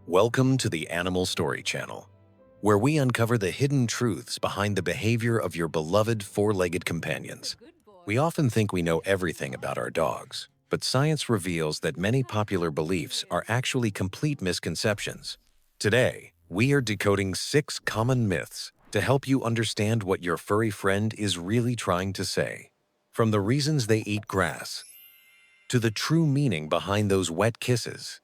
Welcome to the Animal Story Channel, where we uncover the hidden truths behind the behavior of your beloved four-legged companions. We often think we know everything about our dogs, but science reveals that many popular beliefs are actually complete misconceptions. Today, we are decoding 6 common myths to help you understand what your furry friend is really trying to say. From the reasons they eat grass, to the true meaning behind those wet kisses.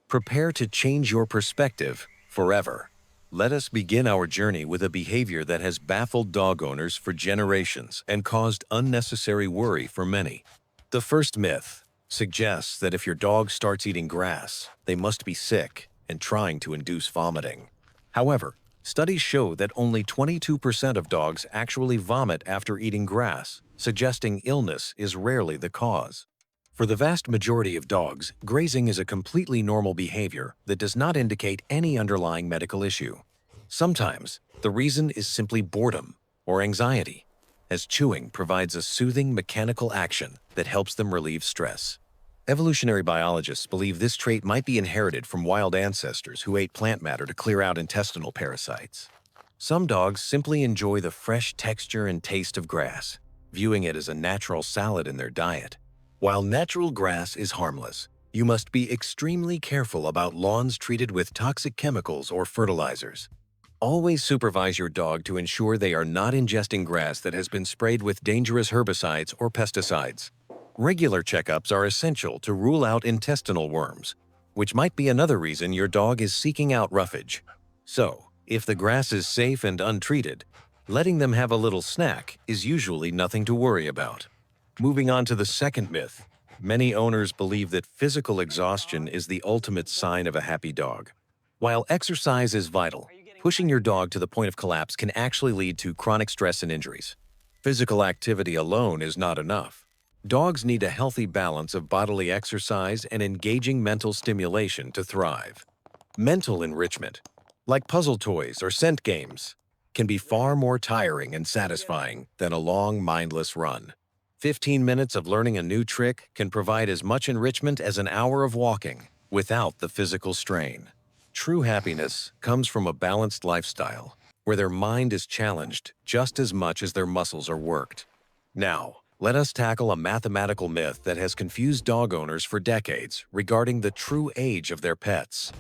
Prepare to change your perspective forever. Let us begin our journey with a behavior that has baffled dog owners for generations and caused unnecessary worry for many. The first myth suggests that if your dog starts eating grass, they must be sick and trying to induce vomiting. However, studies show that only 22% of dogs actually vomit after eating grass, suggesting illness is rarely the cause. For the vast majority of dogs, grazing is a completely normal behavior that does not indicate any underlying medical issue. Sometimes, the reason is simply boredom or anxiety, as chewing provides a soothing mechanical action that helps them relieve stress. Evolutionary biologists believe this trait might be inherited from wild ancestors who ate plant matter to clear out intestinal parasites. Some dogs simply enjoy the fresh texture and taste of grass, viewing it as a natural salad in their diet. While natural grass is harmless, you must be extremely careful about lawns treated with toxic chemicals or fertilizers. Always supervise your dog to ensure they are not ingesting grass that has been sprayed with dangerous herbicides or pesticides. Regular checkups are essential to rule out intestinal worms, which might be another reason your dog is seeking out roughage. So, if the grass is safe and untreated, letting them have a little snack is usually nothing to worry about. Moving on to the second myth, many owners believe that physical exhaustion is the ultimate sign of a happy dog. While exercise is vital, pushing your dog to the point of collapse can actually lead to chronic stress and injuries. Physical activity alone is not enough. Dogs need a healthy balance of bodily exercise and engaging mental stimulation to thrive. Mental enrichment, like puzzle toys or scent games, can be far more tiring and satisfying than a long, mindless run. 15 minutes of learning a new trick can provide as much enrichment as an hour of walking without the physical strain. True happiness comes from a balanced lifestyle where their mind is challenged just as much as their muscles are worked. Now, let us tackle a mathematical myth that has confused dog owners for decades regarding the true age of their pets.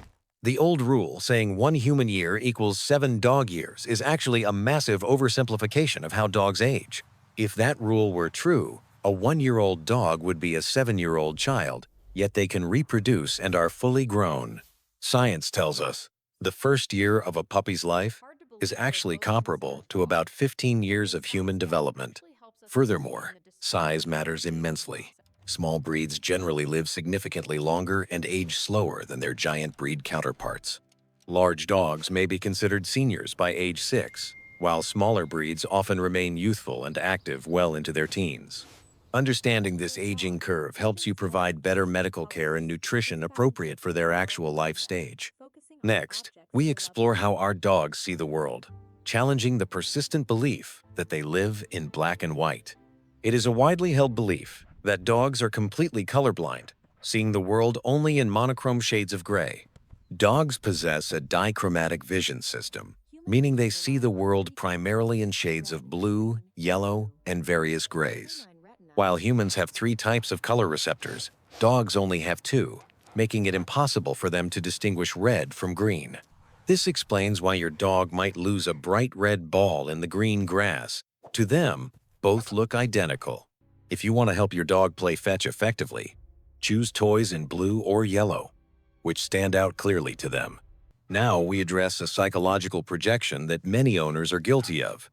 The old rule saying 1 human year equals 7 dog years is actually a massive oversimplification of how dogs age. If that rule were true, a 1-year-old dog would be a 7-year-old child, yet they can reproduce and are fully grown. Science tells us the first year of a puppy's life is actually comparable to about 15 years of human development. Furthermore, size matters immensely. Small breeds generally live significantly longer and age slower than their giant breed counterparts. Large dogs may be considered seniors by age 6, while smaller breeds often remain youthful and active well into their teens. Understanding this aging curve helps you provide better medical care and nutrition appropriate for their actual life stage. Next, we explore how our dogs see the world, challenging the persistent belief that they live in black and white. It is a widely held belief that dogs are completely colorblind, seeing the world only in monochrome shades of gray. Dogs possess a dichromatic vision system, meaning they see the world primarily in shades of blue, yellow, and various grays. While humans have 3 types of color receptors, dogs only have 2, making it impossible for them to distinguish red from green. This explains why your dog might lose a bright red ball in the green grass. To them, both look identical. If you want to help your dog play fetch effectively, choose toys in blue or yellow, which stand out clearly to them. Now we address a psychological projection that many owners are guilty of,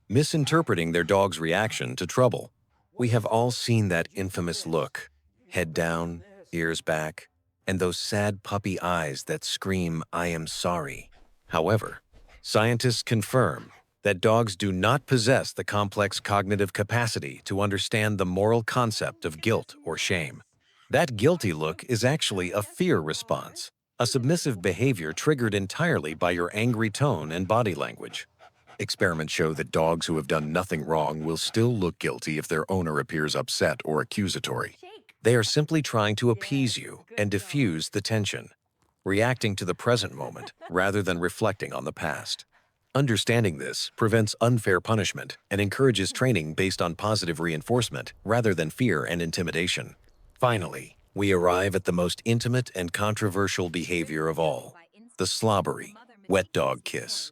misinterpreting their dog's reaction to trouble. We have all seen that infamous look, head down, ears back, and those sad puppy eyes that scream, "I am sorry." However, scientists confirm that dogs do not possess the complex cognitive capacity to understand the moral concept of guilt or shame. That guilty look is actually a fear response, a submissive behavior triggered entirely by your angry tone and body language. Experiments show that dogs who have done nothing wrong will still look guilty if their owner appears upset or accusatory. They are simply trying to appease you and diffuse the tension. reacting to the present moment rather than reflecting on the past. Understanding this prevents unfair punishment and encourages training based on positive reinforcement rather than fear and intimidation. Finally, we arrive at the most intimate and controversial behavior of all, the slobbery, wet dog kiss.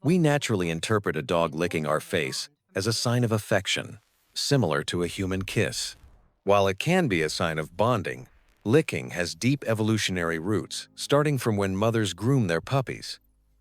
We naturally interpret a dog licking our face as a sign of affection, similar to a human kiss. While it can be a sign of bonding, licking has deep evolutionary roots, starting from when mothers groom their puppies.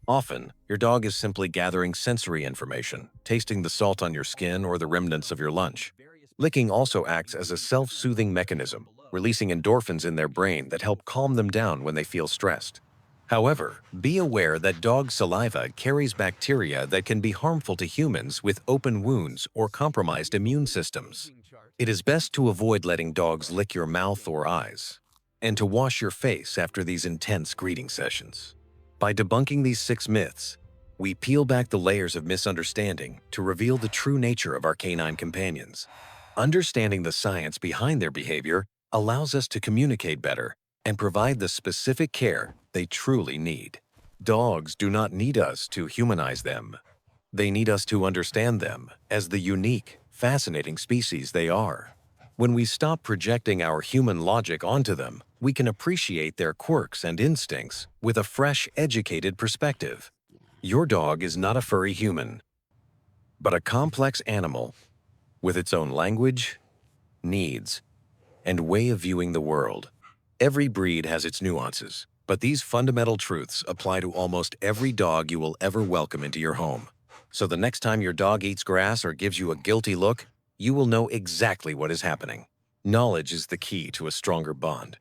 Often, your dog is simply gathering sensory information, tasting the salt on your skin or the remnants of your lunch. Licking also acts as a self-soothing mechanism, releasing endorphins in their brain that help calm them down when they feel stressed. However, be aware that dog saliva carries bacteria that can be harmful to humans with open wounds or compromised immune systems. It is best to avoid letting dogs lick your mouth or eyes, and to wash your face after these intense greeting sessions. By debunking these 6 myths, we peel back the layers of misunderstanding to reveal the true nature of our canine companions. Understanding the science behind their behavior allows us to communicate better and provide the specific care they truly need. Dogs do not need us to humanize them. They need us to understand them as the unique, fascinating species they are. When we stop projecting our human logic onto them, we can appreciate their quirks and instincts with a fresh, educated perspective. Your dog is not a furry human, but a complex animal with its own language, needs, and way of viewing the world. Every breed has its nuances, but these fundamental truths apply to almost every dog you will ever welcome into your home. So the next time your dog eats grass or gives you a guilty look, you will know exactly what is happening. Knowledge is the key to a stronger bond,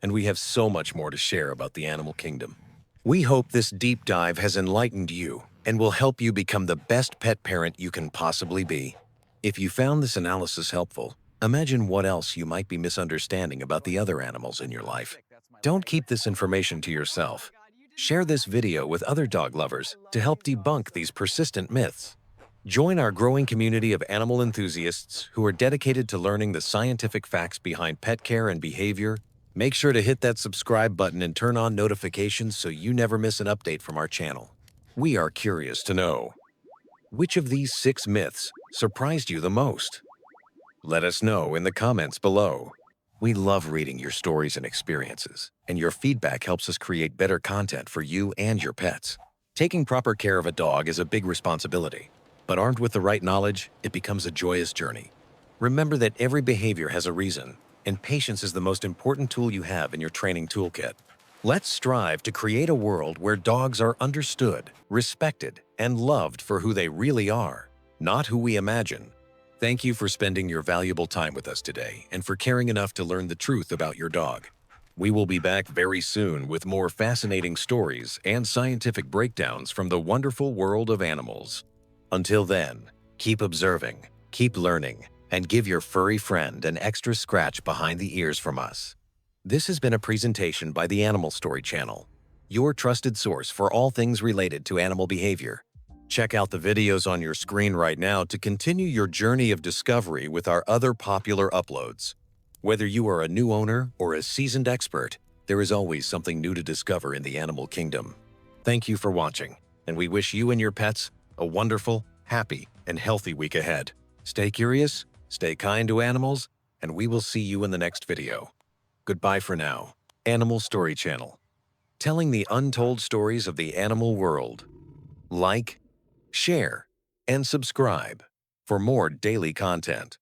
and we have so much more to share about the animal kingdom. We hope this deep dive has enlightened you and will help you become the best pet parent you can possibly be. If you found this analysis helpful, imagine what else you might be misunderstanding about the other animals in your life. Don't keep this information to yourself. Share this video with other dog lovers to help debunk these persistent myths. Join our growing community of animal enthusiasts who are dedicated to learning the scientific facts behind pet care and behavior. Make sure to hit that subscribe button and turn on notifications so you never miss an update from our channel. We are curious to know, which of these 6 myths surprised you the most? Let us know in the comments below. We love reading your stories and experiences, and your feedback helps us create better content for you and your pets. Taking proper care of a dog is a big responsibility, but armed with the right knowledge, it becomes a joyous journey. Remember that every behavior has a reason, and patience is the most important tool you have in your training toolkit. Let's strive to create a world where dogs are understood, respected, and loved for who they really are, not who we imagine. Thank you for spending your valuable time with us today and for caring enough to learn the truth about your dog. We will be back very soon with more fascinating stories and scientific breakdowns from the wonderful world of animals. Until then, keep observing, keep learning, and give your furry friend an extra scratch behind the ears from us. This has been a presentation by the Animal Story Channel, your trusted source for all things related to animal behavior. Check out the videos on your screen right now to continue your journey of discovery with our other popular uploads. Whether you are a new owner or a seasoned expert, there is always something new to discover in the animal kingdom. Thank you for watching, and we wish you and your pets a wonderful, happy, and healthy week ahead. Stay curious, stay kind to animals, and we will see you in the next video. Goodbye for now. Animal Story Channel, telling the untold stories of the animal world. Like, share, and subscribe for more daily content.